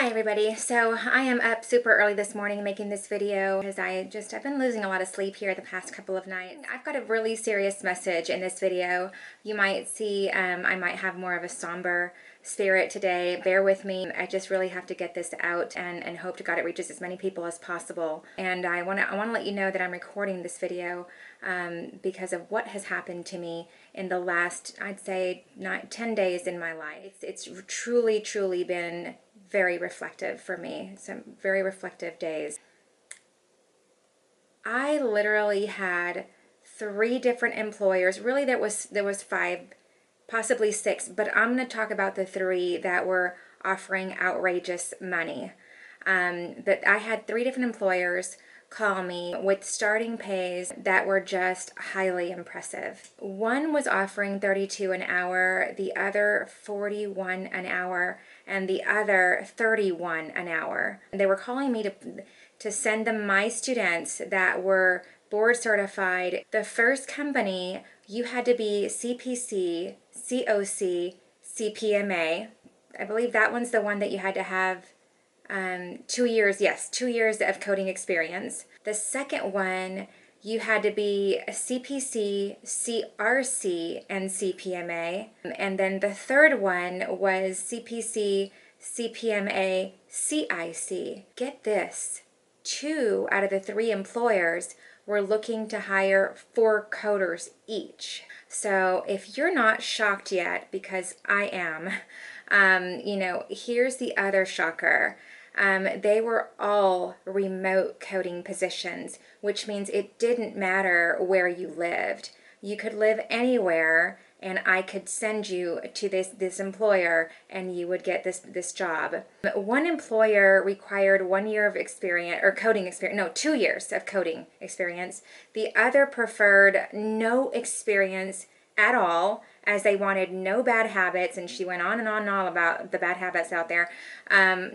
Hi everybody. So I am up super early this morning making this video because I've been losing a lot of sleep here the past couple of nights. I've got a really serious message in this video. You might see I might have more of a somber spirit today. Bear with me. I just really have to get this out and hope to God it reaches as many people as possible. And I want to let you know that I'm recording this video because of what has happened to me in the last, I'd say, 10 days in my life. It's truly been very reflective for me. Some very reflective days. I literally had 3 different employers. Really, there was 5, possibly 6, but I'm going to talk about the 3 that were offering outrageous money. But I had 3 different employers call me with starting pays that were just highly impressive. One was offering $32 an hour, the other $41 an hour, and the other $31 an hour. They were calling me to send them my students that were board certified. The first company, you had to be CPC, COC, CPMA. I believe that one's the one that you had to have 2 years, yes, 2 years of coding experience. The second one, you had to be a CPC, CRC, and CPMA. And then the third one was CPC, CPMA, CIC. Get this, 2 out of the 3 employers were looking to hire 4 coders each. So if you're not shocked yet, because I am, here's the other shocker. They were all remote coding positions, which means it didn't matter where you lived. You could live anywhere, and I could send you to this employer, and you would get this job. One employer required 1 year of experience, or coding experience, no, 2 years of coding experience. The other preferred no experience at all, as they wanted no bad habits, and she went on and all about the bad habits out there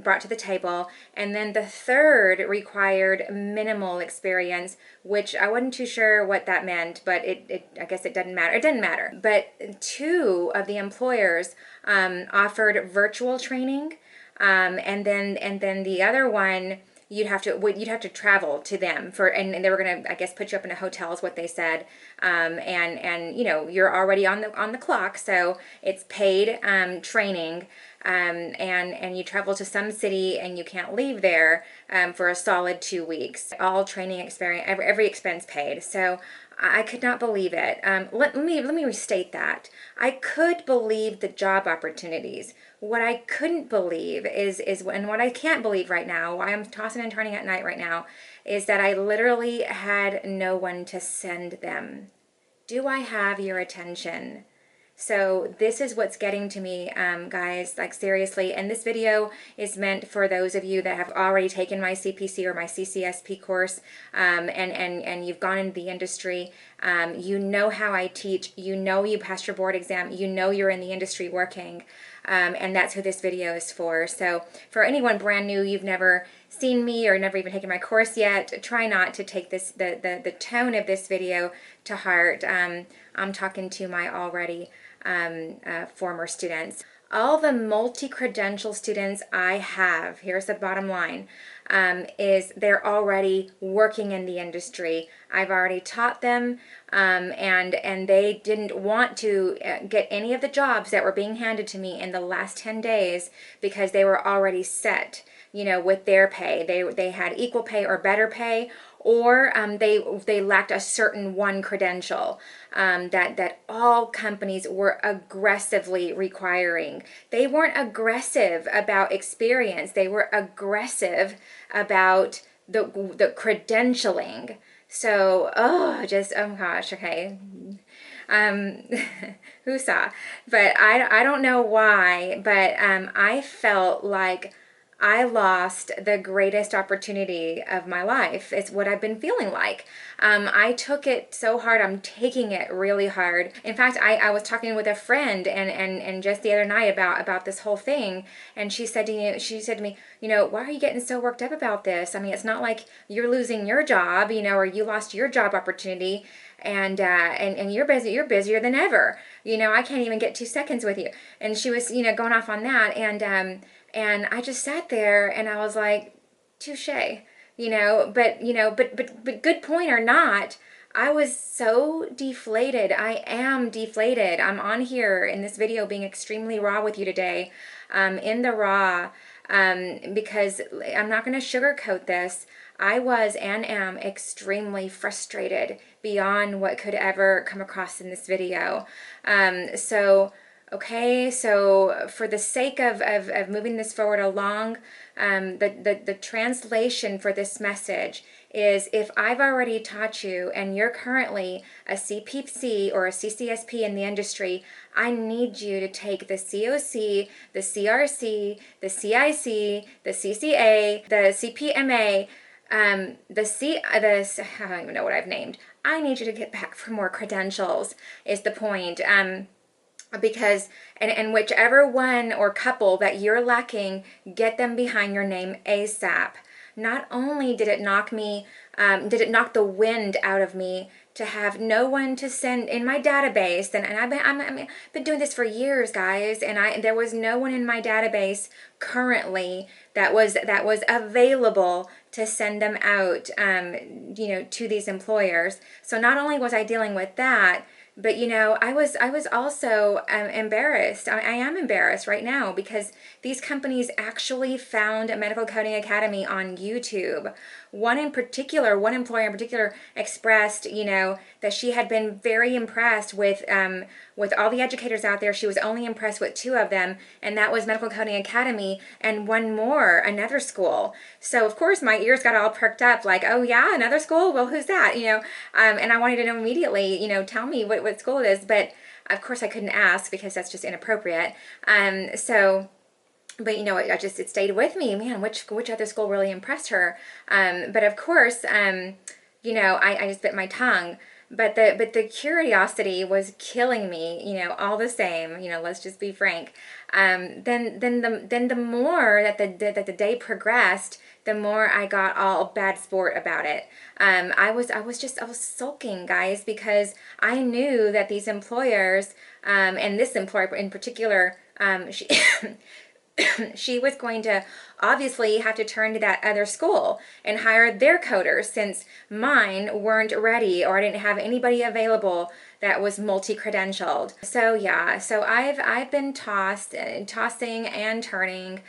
brought to the table. And then the third required minimal experience, which I wasn't too sure what that meant, but I guess it doesn't matter. It didn't matter. But 2 of the employers offered virtual training, and then the other one, you'd have to travel to them and they were gonna, I guess, put you up in a hotel is what they said, and you're already on the clock, so it's paid training, and you travel to some city and you can't leave there for a solid 2 weeks. All training experience, every expense paid. So I could not believe it. Let me restate that. I could believe the job opportunities. What I couldn't believe and what I can't believe right now, why I'm tossing and turning at night right now, is that I literally had no one to send them. Do I have your attention? So this is what's getting to me, guys, like seriously. And this video is meant for those of you that have already taken my CPC or my CCSP course, and you've gone into the industry. You know how I teach. You know you passed your board exam. You know you're in the industry working, and that's who this video is for. So for anyone brand new, you've never seen me or never even taken my course yet, try not to take the tone of this video to heart. I'm talking to my already former students. All the multi-credential students I have, here's the bottom line, is they're already working in the industry. I've already taught them, and they didn't want to get any of the jobs that were being handed to me in the last 10 days because they were already set, with their pay. They had equal pay or better pay, or they lacked a certain one credential that all companies were aggressively requiring. They weren't aggressive about experience. They were aggressive about the credentialing. So, oh gosh, okay. Who saw? But I don't know why, but I felt like I lost the greatest opportunity of my life. It's what I've been feeling like. I took it so hard. I'm taking it really hard. In fact, I was talking with a friend and just the other night about this whole thing, and she said to me, why are you getting so worked up about this? I mean, it's not like you're losing your job, or you lost your job opportunity, and you're busy. You're busier than ever. I can't even get 2 seconds with you. And she was, going off on that, and And I just sat there and I was like, touche, but good point or not, I was so deflated. I am deflated. I'm on here in this video being extremely raw with you today, in the raw, because I'm not going to sugarcoat this. I was and am extremely frustrated beyond what could ever come across in this video. Okay, so for the sake of moving this forward along, the translation for this message is, if I've already taught you and you're currently a CPC or a CCSP in the industry, I need you to take the COC, the CRC, the CIC, the CCA, the CPMA, I don't even know what I've named. I need you to get back for more credentials is the point. Because and whichever one or couple that you're lacking, get them behind your name ASAP. Not only did it knock the wind out of me to have no one to send in my database, and I've been doing this for years, guys, and there was no one in my database currently that was available to send them out, to these employers. So not only was I dealing with that, but I was also embarrassed. I am embarrassed right now because these companies actually found a medical coding academy on YouTube. One employer in particular expressed, that she had been very impressed with all the educators out there. She was only impressed with 2 of them, and that was Medical Coding Academy and one more, another school. So of course my ears got all perked up, like, oh yeah, another school? Well, who's that? And I wanted to know immediately, tell me what school it is. But of course I couldn't ask because that's just inappropriate. But it stayed with me, man, which other school really impressed her? But of course, I just bit my tongue. But the curiosity was killing me, all the same, let's just be frank. Then the more that the day progressed, the more I got all bad sport about it. I was sulking, guys, because I knew that these employers, and this employer in particular, she she was going to obviously have to turn to that other school and hire their coders, since mine weren't ready, or I didn't have anybody available that was multi-credentialed. So yeah, so I've been tossing and turning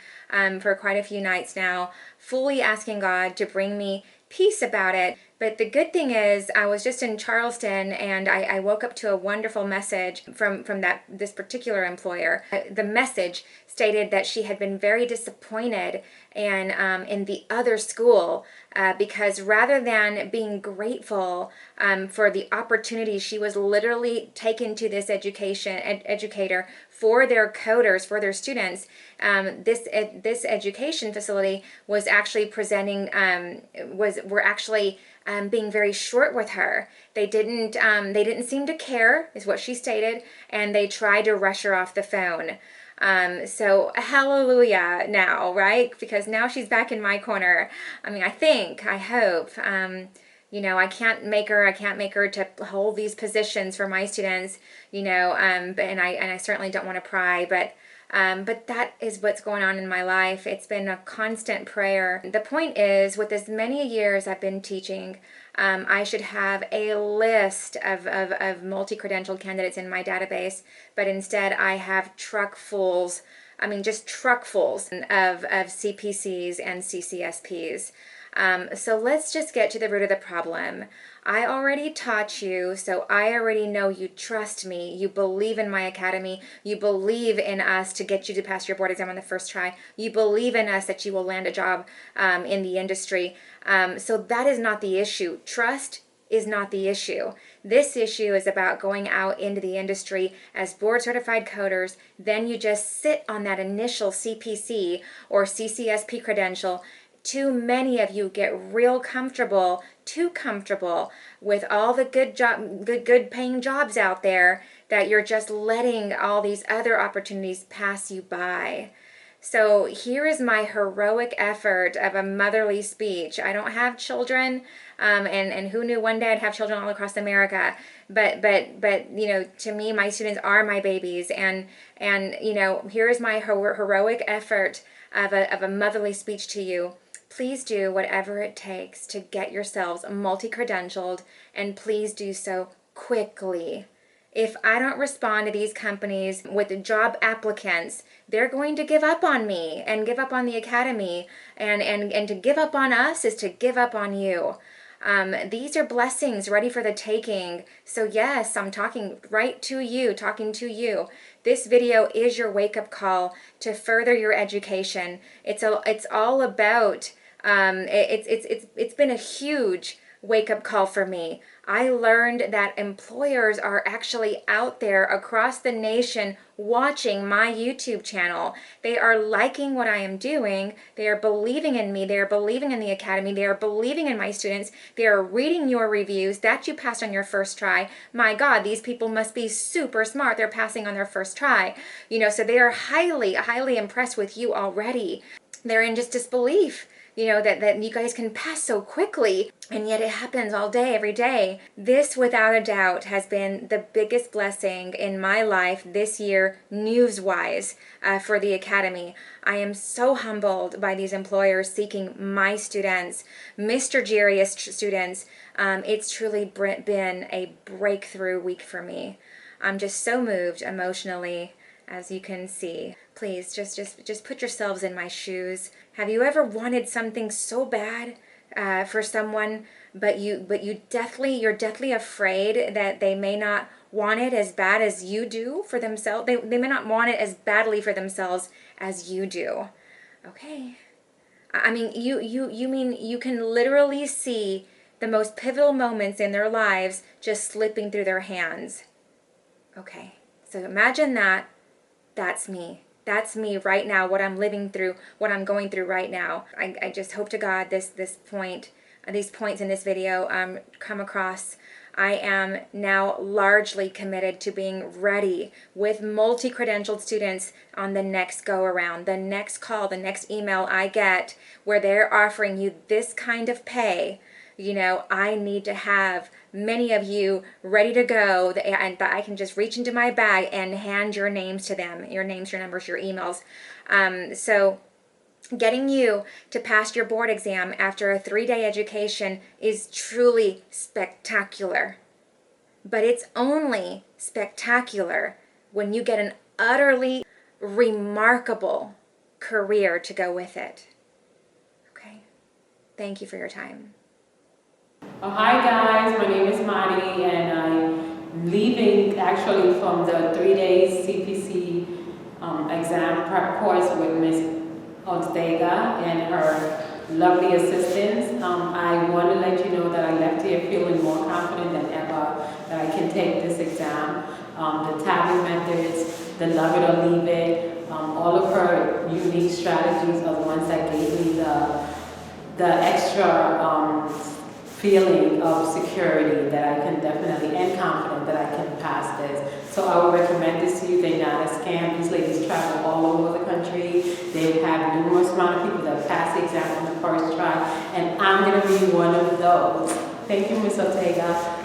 for quite a few nights now, fully asking God to bring me peace about it. But the good thing is, I was just in Charleston and I woke up to a wonderful message from this particular employer. The message stated that she had been very disappointed in the other school because rather than being grateful for the opportunity she was literally taken to this educator for their coders, for their students, this education facility was actually presenting were actually being very short with her. They didn't seem to care, is what she stated, and they tried to rush her off the phone. So hallelujah now, right? Because now she's back in my corner. I mean, I hope. I can't make her to hold these positions for my students, and I certainly don't want to pry, but that is what's going on in my life. It's been a constant prayer. The point is, with as many years I've been teaching, I should have a list of multi-credentialed candidates in my database, but instead I have truckfuls of CPCs and CCSPs. So let's just get to the root of the problem. I already taught you, so I already know you trust me. You believe in my academy. You believe in us to get you to pass your board exam on the first try. You believe in us that you will land a job in the industry. So that is not the issue. Trust is not the issue. This issue is about going out into the industry as board certified coders. Then you just sit on that initial CPC or CCSP credential. Too many of you get real comfortable, too comfortable with all the good paying jobs out there, that you're just letting all these other opportunities pass you by. So here is my heroic effort of a motherly speech. I don't have children, and who knew one day I'd have children all across America. But to me, my students are my babies, and here is my heroic effort of a motherly speech to you. Please do whatever it takes to get yourselves multi-credentialed, and please do so quickly. If I don't respond to these companies with job applicants, they're going to give up on me and give up on the academy. And to give up on us is to give up on you. These are blessings ready for the taking. So yes, I'm talking right to you, talking to you. This video is your wake-up call to further your education. It's all about, it's been a huge wake-up call for me. I learned that employers are actually out there across the nation watching my YouTube channel. They are liking what I am doing. They are believing in me. They are believing in the academy. They are believing in my students. They are reading your reviews that you passed on your first try. My God, these people must be super smart. They're passing on their first try. So they are highly, highly impressed with you already. They're in just disbelief, that you guys can pass so quickly, and yet it happens all day, every day. This, without a doubt, has been the biggest blessing in my life this year, news-wise, for the academy. I am so humbled by these employers seeking my students, Mr. Jarius students. It's truly been a breakthrough week for me. I'm just so moved emotionally, as you can see. Please, just put yourselves in my shoes. Have you ever wanted something so bad for someone, but you're deathly afraid that they may not want it as bad as you do for themselves? They may not want it as badly for themselves as you do. Okay. I mean, you mean you can literally see the most pivotal moments in their lives just slipping through their hands. Okay. So imagine that. That's me. That's me right now, what I'm living through, what I'm going through right now. I just hope to God these points in this video come across. I am now largely committed to being ready with multi-credentialed students on the next go-around, the next call, the next email I get where they're offering you this kind of pay. I need to have many of you ready to go, and that I can just reach into my bag and hand your names to them, your names, your numbers, your emails. So getting you to pass your board exam after a 3-day education is truly spectacular. But it's only spectacular when you get an utterly remarkable career to go with it. Okay? Thank you for your time. Oh, hi guys, my name is Madi, and I'm leaving actually from the 3-day CPC exam prep course with Ms. Ortega and her lovely assistants. I want to let you know that I left here feeling more confident than ever that I can take this exam. The tabbing methods, the love it or leave it, all of her unique strategies are the ones that gave me the extra feeling of security that I can definitely, and confident that I can pass this. So I would recommend this to you. They're not a scam. These ladies travel all over the country. They have numerous amount of people that pass the exam on the first try, and I'm going to be one of those. Thank you, Ms. Ortega.